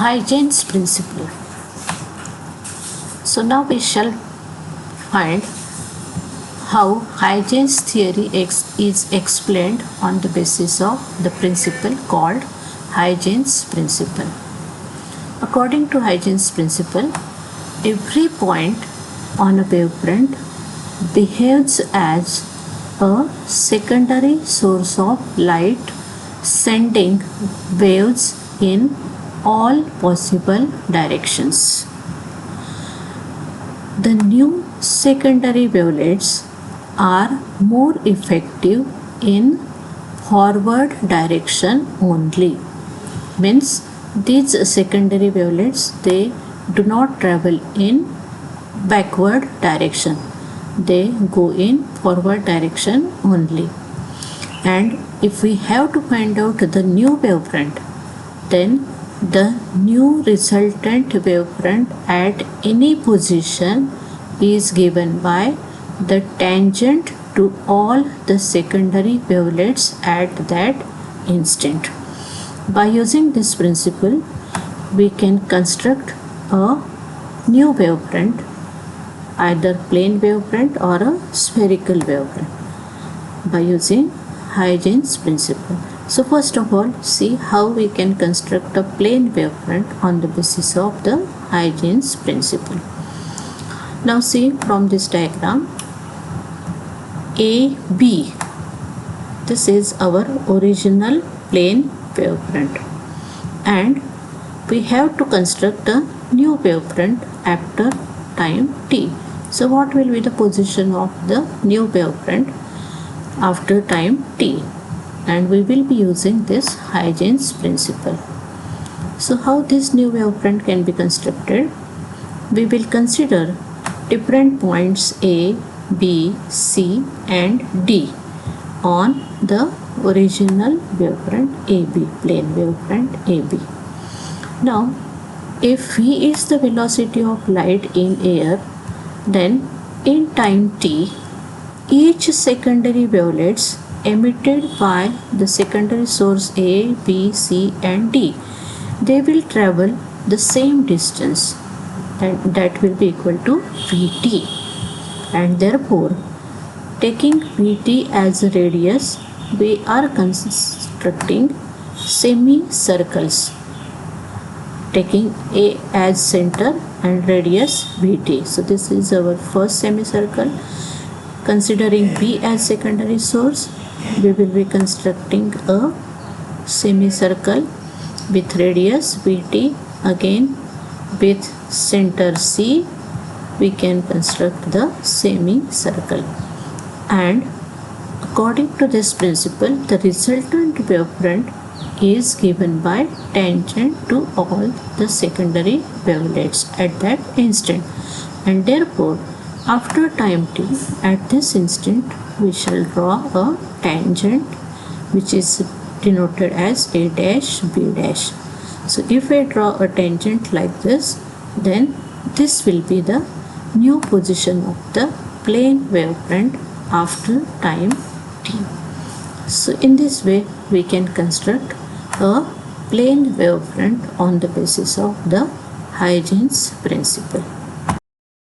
Huygens principle. So now we shall find how Huygens theory is explained on the basis of the principle called Huygens principle. According to Huygens principle, every point on a wavefront behaves as a secondary source of light, sending waves in all possible directions. The new secondary wavelets are more effective in forward direction only. Means these secondary wavelets, they do not travel in backward direction, they go in forward direction only. And if we have to find out the new wavefront, then the new resultant wavefront at any position is given by the tangent to all the secondary wavelets at that instant. By using this principle, we can construct a new wavefront, either plane wavefront or a spherical wavefront, by using Huygens principle. So first of all, see how we can construct a plane wavefront on the basis of the Huygens principle. Now see from this diagram, AB, this is our original plane wavefront, and we have to construct a new wavefront after time t. So what will be the position of the new wavefront after time t? And we will be using this Huygens principle. So how this new wavefront can be constructed? We will consider different points A, B, C and D on the original wavefront AB, plane wavefront AB. Now if V is the velocity of light in air, then in time t, each secondary wavelets emitted by the secondary source A, B, C and D, they will travel the same distance, and that will be equal to Vt. And therefore, taking Vt as a radius, we are constructing semicircles, taking A as center and radius Vt. So this is our first semicircle. Considering B as secondary source, we will be constructing a semicircle with radius Vt. Again with center C, we can construct the semicircle. And according to this principle, the resultant wavefront is given by tangent to all the secondary wavelets at that instant. And therefore, after time t, at this instant, we shall draw a tangent which is denoted as A dash B dash. So if I draw a tangent like this, then this will be the new position of the plane wavefront after time t. So in this way, we can construct a plane wavefront on the basis of the Huygens principle.